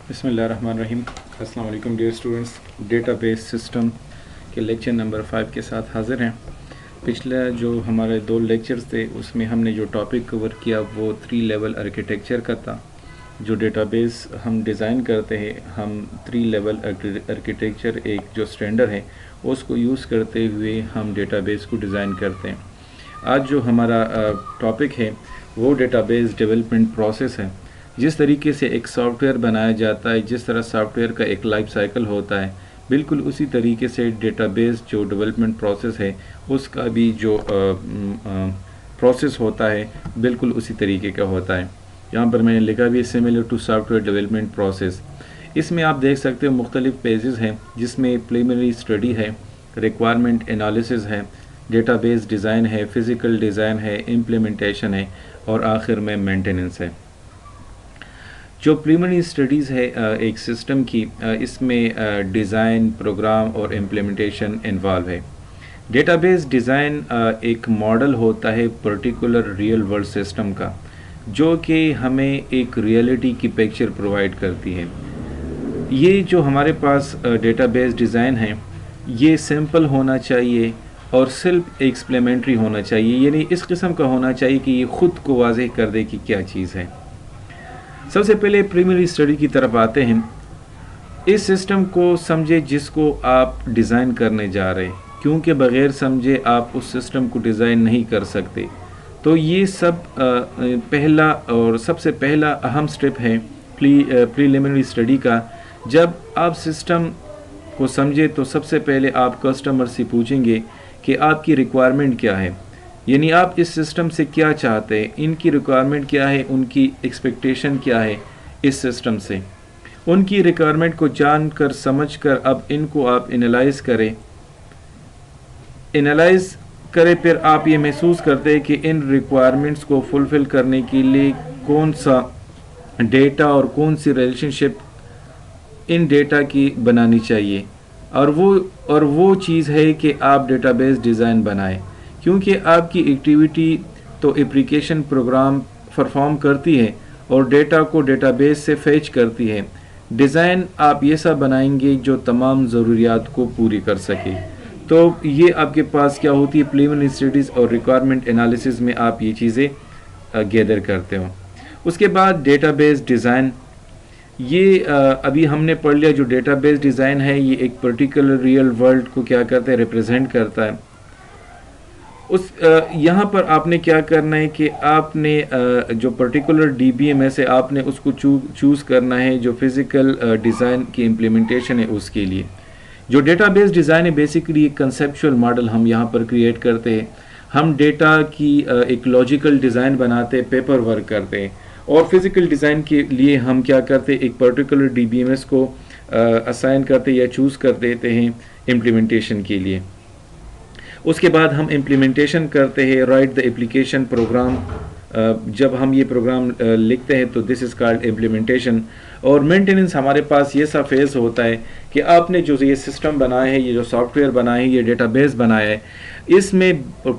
بسم اللہ الرحمن الرحیم. السلام علیکم dear students. Data base system کے لیکچر نمبر 5 کے ساتھ حاضر ہیں. پچھلا جو ہمارے 2 لیکچرز تھے اس میں ہم نے جو ٹاپک کور کیا وہ 3 لیول آرکیٹیکچر کا تھا. جو ڈیٹا بیس ہم ڈیزائن کرتے ہیں ہم 3 لیول آرکیٹیکچر ایک جو اسٹینڈرڈ ہے اس کو یوز کرتے ہوئے ہم ڈیٹا بیس کو ڈیزائن کرتے ہیں. آج جو ہمارا ٹاپک ہے وہ ڈیٹا بیس ڈیولپمنٹ پروسیس ہے. جس طریقے سے ایک سافٹ ویئر بنایا جاتا ہے، جس طرح سافٹ ویئر کا ایک لائف سائیکل ہوتا ہے، بالکل اسی طریقے سے ڈیٹا بیس جو ڈیولپمنٹ پروسیس ہے اس کا بھی جو پروسیس ہوتا ہے بالکل اسی طریقے کا ہوتا ہے. یہاں پر میں نے لکھا بھی similar to software development process. اس میں آپ دیکھ سکتے ہو مختلف پیجز ہیں جس میں پریلیمنری اسٹڈی ہے، ریکوائرمنٹ انالیسز ہے، ڈیٹا بیس ڈیزائن ہے، فزیکل ڈیزائن ہے، امپلیمنٹیشن ہے اور آخر میں مینٹیننس ہے. جو پریلیمنری اسٹڈیز ہے ایک سسٹم کی، اس میں ڈیزائن، پروگرام اور امپلیمنٹیشن انوالو ہے. ڈیٹا بیس ڈیزائن ایک ماڈل ہوتا ہے پرٹیکولر ریئل ورلڈ سسٹم کا جو کہ ہمیں ایک ریئلٹی کی پکچر پرووائڈ کرتی ہے. یہ جو ہمارے پاس ڈیٹا بیس ڈیزائن ہے یہ سمپل ہونا چاہیے اور صرف ایکسپلیمنٹری ہونا چاہیے، یعنی اس قسم کا ہونا چاہیے کہ یہ خود کو واضح کر دے کہ کیا چیز ہے. سب سے پہلے پریلیمنری اسٹڈی کی طرف آتے ہیں. اس سسٹم کو سمجھے جس کو آپ ڈیزائن کرنے جا رہے ہیں، کیونکہ بغیر سمجھے آپ اس سسٹم کو ڈیزائن نہیں کر سکتے. تو یہ سب پہلا اور سب سے پہلا اہم سٹیپ ہے پریلیمنری اسٹڈی کا. جب آپ سسٹم کو سمجھے تو سب سے پہلے آپ کسٹمر سے پوچھیں گے کہ آپ کی ریکوائرمنٹ کیا ہے، یعنی آپ اس سسٹم سے کیا چاہتے ہیں، ان کی ریکوائرمنٹ کیا ہے، ان کی ایکسپیکٹیشن کیا ہے اس سسٹم سے. ان کی ریکوائرمنٹ کو جان کر سمجھ کر اب ان کو آپ انالائز کریں پھر آپ یہ محسوس کرتے ہیں کہ ان ریکوائرمنٹس کو فلفل کرنے کے لیے کون سا ڈیٹا اور کون سی ریلیشن شپ ان ڈیٹا کی بنانی چاہیے، اور وہ چیز ہے کہ آپ ڈیٹا بیس ڈیزائن بنائیں. کیونکہ آپ کی ایکٹیویٹی تو اپلیکیشن پروگرام پرفارم کرتی ہے اور ڈیٹا کو ڈیٹا بیس سے فیچ کرتی ہے. ڈیزائن آپ ایسا بنائیں گے جو تمام ضروریات کو پوری کر سکے. تو یہ آپ کے پاس کیا ہوتی ہے پریلیمنری اسٹڈیز اور ریکوائرمنٹ انالیسز میں آپ یہ چیزیں گیدر کرتے ہو. اس کے بعد ڈیٹا بیس ڈیزائن. یہ ابھی ہم نے پڑھ لیا جو ڈیٹا بیس ڈیزائن ہے یہ ایک پرٹیکولر ریئل ورلڈ کو کیا کرتا ہے، ریپرزینٹ کرتا ہے. یہاں پر آپ نے کیا کرنا ہے کہ آپ نے جو particular D B M S ہے آپ نے اس کو چوز کرنا ہے جو فزیکل ڈیزائن کی امپلیمنٹیشن ہے اس کے لیے. جو ڈیٹا بیس ڈیزائن ہے بیسیکلی ایک کنسیپچول ماڈل ہم یہاں پر کریٹ کرتے ہیں. ہم ڈیٹا کی ایک لاجیکل ڈیزائن بناتے ہیں، پیپر ورک کرتے ہیں، اور فزیکل ڈیزائن کے لیے ہم کیا کرتے ہیں ایک particular D B M S کو اسائن کرتے یا چوز کر دیتے ہیں امپلیمنٹیشن کے لیے. اس کے بعد ہم امپلیمنٹیشن کرتے ہیں، رائٹ دا اپلیکیشن پروگرام. جب ہم یہ پروگرام لکھتے ہیں تو دس از کالڈ امپلیمنٹیشن. اور مینٹیننس ہمارے پاس یہ سا فیز ہوتا ہے کہ آپ نے جو یہ سسٹم بنایا ہے، یہ جو سافٹ ویئر بنایا ہے، یہ ڈیٹا بیس بنایا ہے، اس میں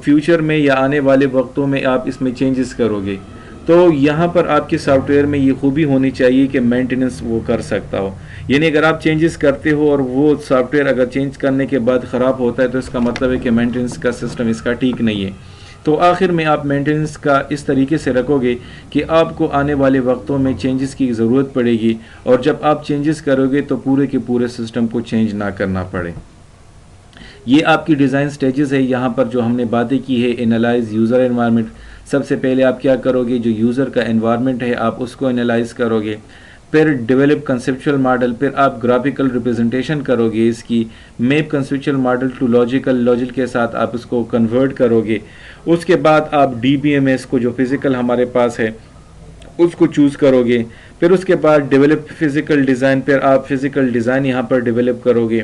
فیوچر میں یا آنے والے وقتوں میں آپ اس میں چینجز کرو گے. تو یہاں پر آپ کے سافٹ ویئر میں یہ خوبی ہونی چاہیے کہ مینٹیننس وہ کر سکتا ہو. یعنی اگر آپ چینجز کرتے ہو اور وہ سافٹ ویئر اگر چینج کرنے کے بعد خراب ہوتا ہے تو اس کا مطلب ہے کہ مینٹیننس کا سسٹم اس کا ٹھیک نہیں ہے. تو آخر میں آپ مینٹیننس کا اس طریقے سے رکھو گے کہ آپ کو آنے والے وقتوں میں چینجز کی ضرورت پڑے گی، اور جب آپ چینجز کرو گے تو پورے کے پورے سسٹم کو چینج نہ کرنا پڑے. یہ آپ کی ڈیزائن سٹیجز ہے. یہاں پر جو ہم نے باتیں کی ہے انالائز یوزر انوائرمنٹ. سب سے پہلے آپ کیا کرو گے، جو یوزر کا انوائرمنٹ ہے آپ اس کو انالائز کرو گے. پھر ڈیولپ کنسیپچول ماڈل. پھر آپ گرافیکل ریپرزنٹیشن کرو گے اس کی. Map conceptual model to logical کے ساتھ آپ اس کو کنورٹ کرو گے. اس کے بعد آپ ڈی بی ایم ایس کو جو فزیکل ہمارے پاس ہے اس کو چوز کرو گے. پھر اس کے بعد ڈیولپ فزیکل ڈیزائن. پھر آپ فزیکل ڈیزائن یہاں پر ڈیولپ کرو گے.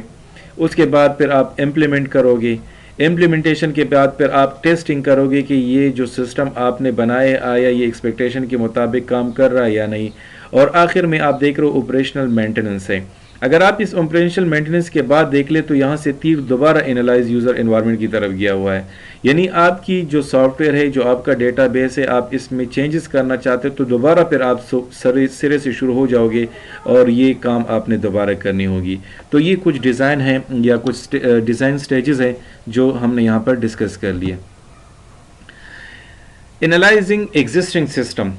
اس کے بعد پھر آپ امپلیمنٹ کرو گے. امپلیمنٹیشن کے بعد پھر آپ ٹیسٹنگ کرو گے کہ یہ جو سسٹم آپ نے بنائے آیا یہ ایکسپیکٹیشن کے مطابق کام کر رہا ہے یا نہیں. اور آخر میں آپ دیکھ رہے ہو آپریشنل مینٹیننس ہے. اگر آپ اس آپریشنل مینٹیننس کے بعد دیکھ لیں تو یہاں سے تیر دوبارہ انالائز یوزر انوائرمنٹ کی طرف گیا ہوا ہے، یعنی آپ کی جو سافٹ ویئر ہے، جو آپ کا ڈیٹا بیس ہے، آپ اس میں چینجز کرنا چاہتے تو دوبارہ پھر آپ سرے سے شروع ہو جاؤ گے اور یہ کام آپ نے دوبارہ کرنی ہوگی. تو یہ کچھ ڈیزائن ہیں یا کچھ ڈیزائن سٹیجز ہیں جو ہم نے یہاں پر ڈسکس کر لیے. انالائزنگ ایگزسٹنگ سسٹم،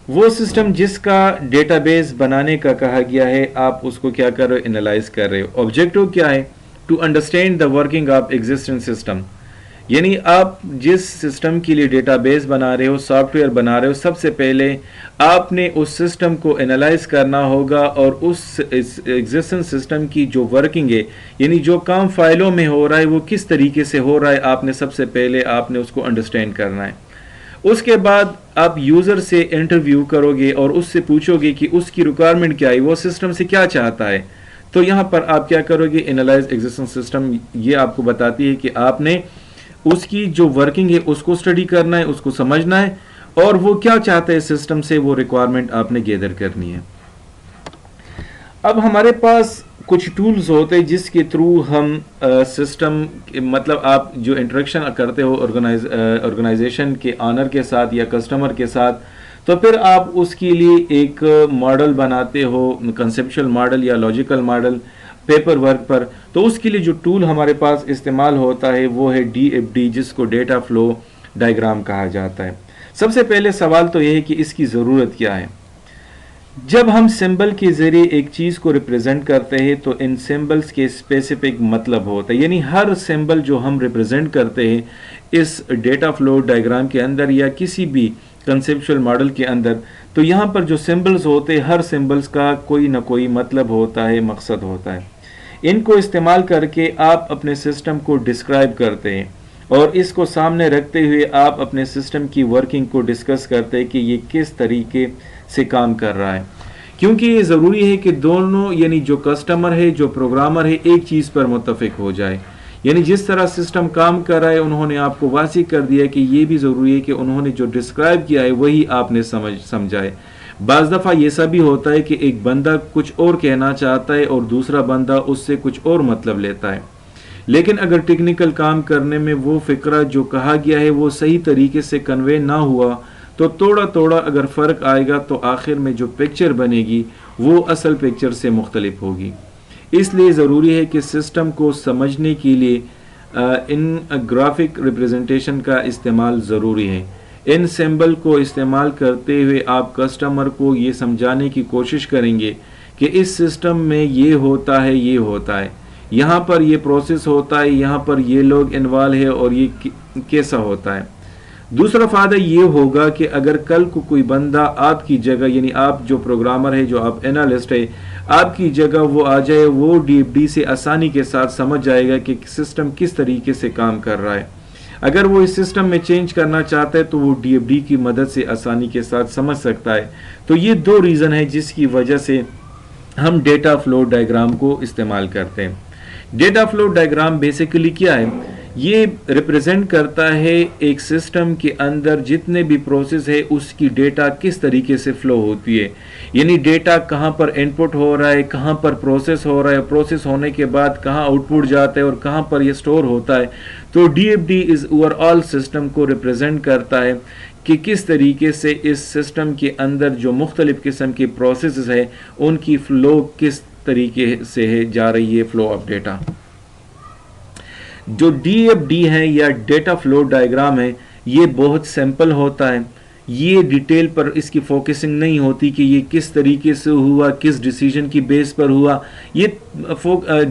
وہ سسٹم جس کا ڈیٹا بیس بنانے کا کہا گیا ہے، آپ اس کو کیا کر رہے ہو؟ انالائز کر رہے ہو. آبجیکٹو کیا ہے؟ To understand the working of existing system, یعنی آپ جس سسٹم کے لیے ڈیٹا بیس بنا رہے ہو، سافٹ ویئر بنا رہے ہو، سب سے پہلے آپ نے اس سسٹم کو انالائز کرنا ہوگا اور اس ایگزسٹنگ سسٹم کی جو ورکنگ ہے، یعنی جو کام فائلوں میں ہو رہا ہے وہ کس طریقے سے ہو رہا ہے، آپ نے سب سے پہلے آپ نے اس کو انڈرسٹینڈ کرنا ہے. اس کے بعد آپ یوزر سے انٹرویو کرو گے اور اس سے پوچھو گے کہ اس کی ریکوائرمنٹ کیا ہے، وہ سسٹم سے کیا چاہتا ہے. تو یہاں پر آپ کیا کرو گے؟ Analyse existing system. یہ آپ کو بتاتی ہے کہ آپ نے اس کی جو ورکنگ ہے اس کو اسٹڈی کرنا ہے، اس کو سمجھنا ہے اور وہ کیا چاہتا ہے سسٹم سے، وہ ریکوائرمنٹ آپ نے گیدر کرنی ہے. اب ہمارے پاس کچھ ٹولز ہوتے ہیں جس کے تھرو ہم سسٹم، مطلب آپ جو انٹریکشن کرتے ہو آرگنائزیشن کے آنر کے ساتھ یا کسٹمر کے ساتھ، تو پھر آپ اس کے لیے ایک ماڈل بناتے ہو، کنسیپچل ماڈل یا لاجیکل ماڈل پیپر ورک پر. تو اس کے لیے جو ٹول ہمارے پاس استعمال ہوتا ہے وہ ہے DFD، جس کو ڈیٹا فلو ڈائیگرام کہا جاتا ہے. سب سے پہلے سوال تو یہ ہے کہ اس کی ضرورت کیا ہے. جب ہم سمبل کے ذریعے ایک چیز کو ریپرزینٹ کرتے ہیں تو ان سمبلز کے اسپیسیفک مطلب ہوتا ہے، یعنی ہر سمبل جو ہم ریپرزینٹ کرتے ہیں اس ڈیٹا فلو ڈائیگرام کے اندر یا کسی بھی کنسیپچل ماڈل کے اندر، تو یہاں پر جو سمبلز ہوتے ہیں ہر سمبلز کا کوئی نہ کوئی مطلب ہوتا ہے، مقصد ہوتا ہے. ان کو استعمال کر کے آپ اپنے سسٹم کو ڈسکرائب کرتے ہیں اور اس کو سامنے رکھتے ہوئے آپ اپنے سسٹم کی ورکنگ کو ڈسکس کرتے ہیں کہ یہ کس طریقے سے کام کر رہا ہے. کیونکہ یہ ضروری ہے کہ دونوں، یعنی جو کسٹمر ہے، جو پروگرامر ہے، ایک چیز پر متفق ہو جائے. یعنی جس طرح سسٹم کام کر رہا ہے انہوں نے آپ کو واضح کر دیا کہ یہ بھی ضروری ہے کہ انہوں نے جو ڈسکرائب کیا ہے وہی آپ نے سمجھائے. بعض دفعہ یہ سا بھی ہوتا ہے کہ ایک بندہ کچھ اور کہنا چاہتا ہے اور دوسرا بندہ اس سے کچھ اور مطلب لیتا ہے. لیکن اگر ٹیکنیکل کام کرنے میں وہ فکرہ جو کہا گیا ہے وہ صحیح طریقے سے کنوے نہ ہوا تو تھوڑا اگر فرق آئے گا تو آخر میں جو پکچر بنے گی وہ اصل پکچر سے مختلف ہوگی. اس لیے ضروری ہے کہ سسٹم کو سمجھنے کے لیے ان گرافک ریپرزنٹیشن کا استعمال ضروری ہے. ان سمبل کو استعمال کرتے ہوئے آپ کسٹمر کو یہ سمجھانے کی کوشش کریں گے کہ اس سسٹم میں یہ ہوتا ہے، یہ ہوتا ہے، یہاں پر یہ پروسیس ہوتا ہے، یہاں پر یہ لوگ انوالو ہے اور یہ کیسا ہوتا ہے. دوسرا فائدہ یہ ہوگا کہ اگر کل کو کوئی بندہ آپ کی جگہ، یعنی آپ جو پروگرامر ہے، جو آپ انالسٹ ہے، آپ کی جگہ وہ آ جائے، وہ DFD سے آسانی کے ساتھ سمجھ جائے گا کہ سسٹم کس طریقے سے کام کر رہا ہے. اگر وہ اس سسٹم میں چینج کرنا چاہتا ہے تو وہ DFD کی مدد سے آسانی کے ساتھ سمجھ سکتا ہے. تو یہ دو ریزن ہے جس کی وجہ سے ہم ڈیٹا فلو ڈائیگرام کو استعمال کرتے ہیں. ڈیٹا فلو ڈائیگرام بیسیکلی کیا ہے؟ یہ ریپرزینٹ کرتا ہے ایک سسٹم کے اندر جتنے بھی پروسیس ہے اس کی ڈیٹا کس طریقے سے فلو ہوتی ہے، یعنی ڈیٹا کہاں پر ان پٹ ہو رہا ہے، کہاں پر پروسیس ہو رہا ہے، پروسیس ہونے کے بعد کہاں آؤٹ پٹ جاتا ہے اور کہاں پر یہ سٹور ہوتا ہے. تو DFD از اوور آل سسٹم کو ریپرزینٹ کرتا ہے کہ کس طریقے سے اس سسٹم کے اندر جو مختلف قسم کی پروسیسز ہے ان کی فلو کس طریقے سے جا رہی ہے، فلو آف ڈیٹا. جو DFD ہے یا ڈیٹا فلو ڈائیگرام ہے یہ بہت سمپل ہوتا ہے. یہ ڈیٹیل پر اس کی فوکسنگ نہیں ہوتی کہ یہ کس طریقے سے ہوا، کس ڈیسیجن کی بیس پر ہوا، یہ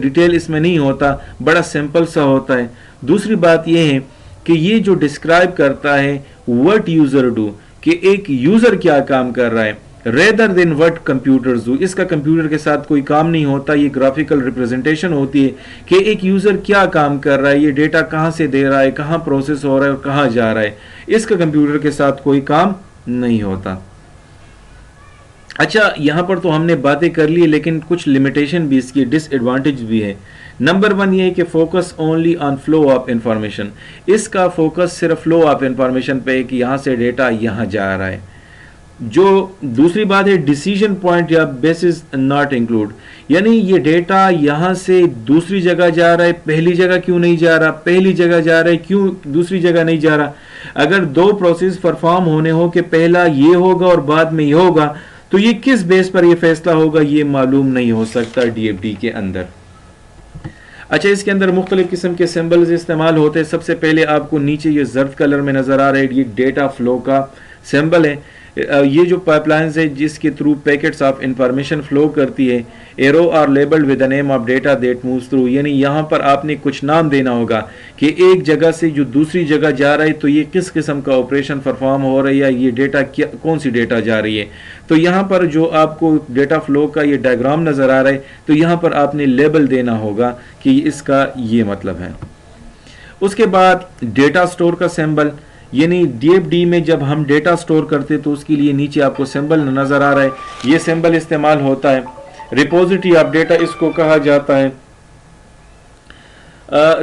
ڈیٹیل اس میں نہیں ہوتا، بڑا سمپل سا ہوتا ہے. دوسری بات یہ ہے کہ یہ جو ڈسکرائب کرتا ہے what user do، کہ ایک یوزر کیا کام کر رہا ہے rather than what computers do. اس کا کمپیوٹر کے ساتھ کوئی کام نہیں ہوتا، یہ گرافیکل ریپرزنٹیشن ہوتی ہے کہ ایک یوزر کیا کام کر رہا ہے، یہ ڈیٹا کہاں سے دے رہا ہے، کہاں پروسیس ہو رہا ہے اور کہاں جا رہا ہے. اس کا کمپیوٹر کے ساتھ کوئی کام نہیں ہوتا. اچھا، یہاں پر تو ہم نے باتیں کر لی لیکن کچھ لمیٹیشن بھی، اس کی ڈس ایڈوانٹیج بھی ہے. نمبر 1 یہ ہے کہ focus only on flow of information. اس کا فوکس صرف فلو آف انفارمیشن پہ ہے کہ یہاں سے ڈیٹا یہاں جا رہا ہے. جو دوسری بات ہے ڈیسیجن پوائنٹ یا بیسز ناٹ انکلوڈ، یعنی یہ ڈیٹا یہاں سے دوسری جگہ جا رہا ہے، پہلی جگہ کیوں نہیں جا رہا، پہلی جگہ جا رہا ہے کیوں دوسری جگہ نہیں جا رہا. اگر دو پروسیس پرفارم ہونے ہو کہ پہلا یہ ہوگا اور بعد میں یہ ہوگا، تو یہ کس بیس پر یہ فیصلہ ہوگا یہ معلوم نہیں ہو سکتا ڈی ایف ڈی کے اندر. اچھا، اس کے اندر مختلف قسم کے سمبلز استعمال ہوتے ہیں. سب سے پہلے آپ کو نیچے یہ زرد کلر میں نظر آ رہا ہے، یہ ڈیٹا فلو کا سمبل ہے. یہ جو پائپ لائنز ہے جس کے through packets of information flow کرتی ہے، arrow are labelled with the name of data that moves through, یعنی یہاں پر آپ نے کچھ نام دینا ہوگا کہ ایک جگہ سے جو دوسری جگہ جا رہا ہے تو یہ کس قسم کا آپریشن پرفارم ہو رہا ہے، یا یہ ڈیٹا کون سی ڈیٹا جا رہی ہے. تو یہاں پر جو آپ کو ڈیٹا فلو کا یہ ڈائیگرام نظر آ رہا ہے تو یہاں پر آپ نے لیبل دینا ہوگا کہ اس کا یہ مطلب ہے. اس کے بعد ڈیٹا سٹور کا سمبل، یعنی ڈی ایف ڈی میں جب ہم ڈیٹا سٹور کرتے تو اس کے لیے نیچے آپ کو سمبل نظر آ رہا ہے، یہ سمبل استعمال ہوتا ہے. ریپوزیٹری آف ڈیٹا اس کو کہا جاتا ہے.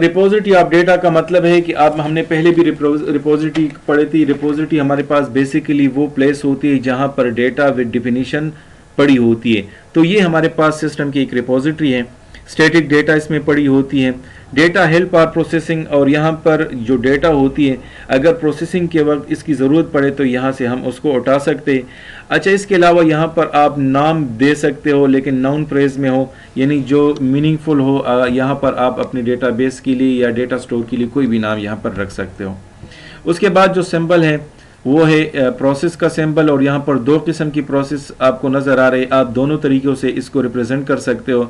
ریپوزیٹری آف ڈیٹا کا مطلب ہے کہ ہم نے پہلے بھی ریپوزیٹری پڑھی تھی. ریپوزیٹری ہمارے پاس بیسیکلی وہ پلیس ہوتی ہے جہاں پر ڈیٹا ود ڈیفینیشن پڑی ہوتی ہے. تو یہ ہمارے پاس سسٹم کی ایک ریپوزیٹری ہے. اسٹیٹک ڈیٹا اس میں پڑی ہوتی ہے. ڈیٹا ہیلپ آر پروسیسنگ، اور یہاں پر جو ڈیٹا ہوتی ہے اگر پروسیسنگ کے وقت اس کی ضرورت پڑے تو یہاں سے ہم اس کو اٹھا سکتے ہیں. اچھا، اس کے علاوہ یہاں پر آپ نام دے سکتے ہو لیکن ناؤن فریز میں ہو، یعنی جو میننگ فل ہو. یہاں پر آپ اپنے ڈیٹا بیس کے لیے یا ڈیٹا سٹور کے لیے کوئی بھی نام یہاں پر رکھ سکتے ہو. اس کے بعد جو سمبل ہے وہ ہے پروسیس کا سمبل، اور یہاں پر دو قسم کی پروسیس آپ کو نظر آ رہے ہیں. آپ دونوں طریقوں سے اس کو ریپرزینٹ کر سکتے ہو.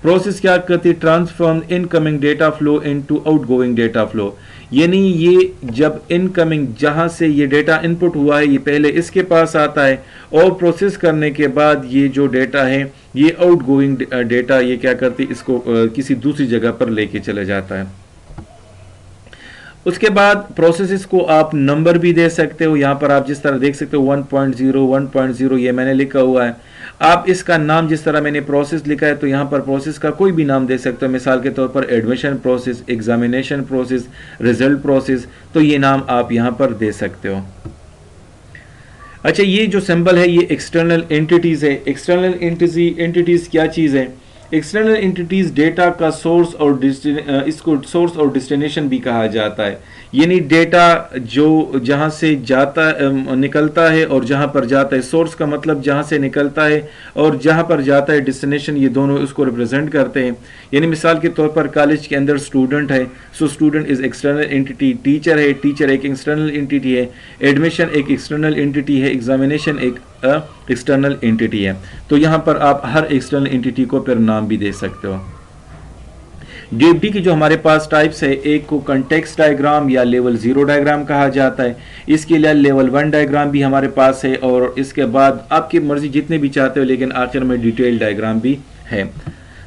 پروسیس کیا کرتی ہے؟ Transform in coming data flow into out going data flow, یعنی یہ جب ان کمنگ جہاں سے یہ ڈیٹا ان پٹ ہوا ہے یہ پہلے اس کے پاس آتا ہے، اور پروسیس کرنے کے بعد یہ جو ڈیٹا ہے یہ آؤٹ گوئنگ ڈیٹا یہ کیا کرتی ہے، اس کو کسی دوسری جگہ پر لے کے چلے جاتا ہے. اس کے بعد پروسیسز کو آپ نمبر بھی دے سکتے ہو. یہاں پر آپ جس طرح دیکھ سکتے ہو 1.0 1.0 یہ میں نے لکھا ہوا ہے. آپ اس کا نام جس طرح میں نے پروسیس لکھا ہے تو یہاں پر پروسیس کا کوئی بھی نام دے سکتے ہو. مثال کے طور پر admission process, examination process, result process, تو یہ نام آپ یہاں پر دے سکتے ہو. اچھا، یہ جو سمبل ہے یہ ایکسٹرنل انٹیٹیز ہے. ایکسٹرنل انٹیٹیز کیا چیز ہے؟ ایکسٹرنل انٹیٹیز ڈیٹا کا سورس اور اس کو سورس اور ڈیسٹینیشن بھی کہا جاتا ہے. یعنی ڈیٹا جو جہاں سے جاتا نکلتا ہے اور جہاں پر جاتا ہے. سورس کا مطلب جہاں سے نکلتا ہے اور جہاں پر جاتا ہے ڈیسٹینیشن، یہ دونوں اس کو ریپرزینٹ کرتے ہیں. یعنی مثال کے طور پر کالج کے اندر اسٹوڈنٹ ہے، so student is external entity. Teacher ہے، ٹیچر ایک ایکسٹرنل انٹیٹی ہے. ایڈمیشن ایک ایکسٹرنل انٹیٹی ہے. ایگزامینیشن ایک ایکسٹرنل انٹیٹی ہے. تو یہاں پر آپ ہر ایکسٹرنل انٹیٹی کو پھر نام بھی دے سکتے ہو. ڈی ایف ڈی کی جو ہمارے پاس ٹائپس ہے، ایک کو کنٹیکسٹ ڈائیگرام یا لیول 0 ڈائیگرام کہا جاتا ہے. اس کے لیے لیول 1 ڈائیگرام بھی ہمارے پاس ہے، اور اس کے بعد آپ کی مرضی جتنے بھی چاہتے ہو لیکن آخر میں ڈیٹیل ڈائیگرام بھی ہے.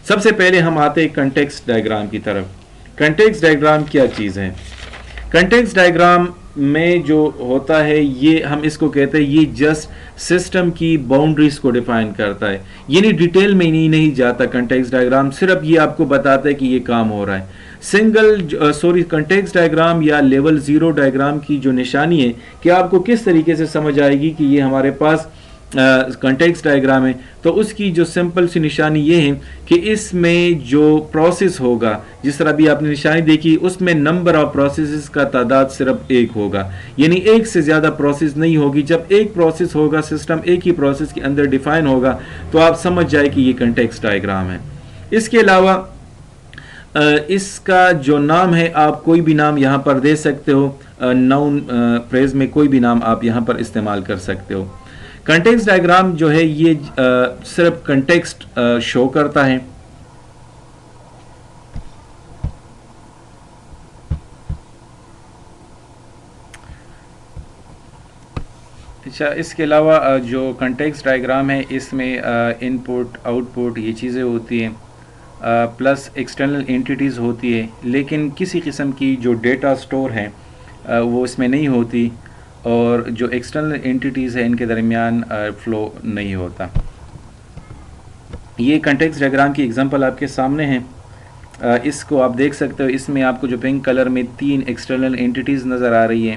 سب سے پہلے ہم آتے ہیں کنٹیکسٹ ڈائیگرام کی طرف. کنٹیکسٹ ڈائیگرام کیا چیز ہے؟ کنٹیکسٹ ڈائیگرام میں جو ہوتا ہے یہ ہم اس کو کہتے ہیں یہ جسٹ سسٹم کی باؤنڈریز کو ڈیفائن کرتا ہے. یعنی ڈیٹیل میں نہیں جاتا کنٹیکسٹ ڈائیگرام، صرف یہ آپ کو بتاتا ہے کہ یہ کام ہو رہا ہے. کنٹیکسٹ ڈائیگرام یا لیول 0 ڈائیگرام کی جو نشانی ہے کہ آپ کو کس طریقے سے سمجھ آئے گی کہ یہ ہمارے پاس کنٹیکسٹ ڈائیگرام ہے، تو اس کی جو سمپل سی نشانی یہ ہے کہ اس میں جو پروسیس ہوگا، جس طرح بھی آپ نے نشانی دیکھی، اس میں نمبر آف پروسیسز کا تعداد صرف ایک ہوگا. یعنی ایک سے زیادہ پروسیس نہیں ہوگی. جب ایک پروسیس ہوگا، سسٹم ایک ہی پروسیس کے اندر ڈیفائن ہوگا تو آپ سمجھ جائے کہ یہ کنٹیکسٹ ڈائیگرام ہے. اس کے علاوہ اس کا جو نام ہے آپ کوئی بھی نام یہاں پر دے سکتے ہو. ناؤن فریز میں کوئی بھی نام آپ یہاں پر استعمال کر سکتے ہو. کنٹیکسٹ ڈائیگرام جو ہے یہ صرف کنٹیکسٹ شو کرتا ہے. اچھا، اس کے علاوہ جو کنٹیکسٹ ڈائیگرام ہے اس میں ان پٹ آؤٹ پٹ یہ چیزیں ہوتی ہیں، پلس ایکسٹرنل انٹیٹیز ہوتی ہے، لیکن کسی قسم کی جو ڈیٹا سٹور ہے وہ اس میں نہیں ہوتی، اور جو ایکسٹرنل انٹیٹیز ہیں ان کے درمیان فلو نہیں ہوتا. یہ کنٹیکسٹ ڈائیگرام کی ایگزامپل آپ کے سامنے ہے. اس کو آپ دیکھ سکتے ہو. اس میں آپ کو جو پنک کلر میں 3 ایکسٹرنل انٹیٹیز نظر آ رہی ہیں.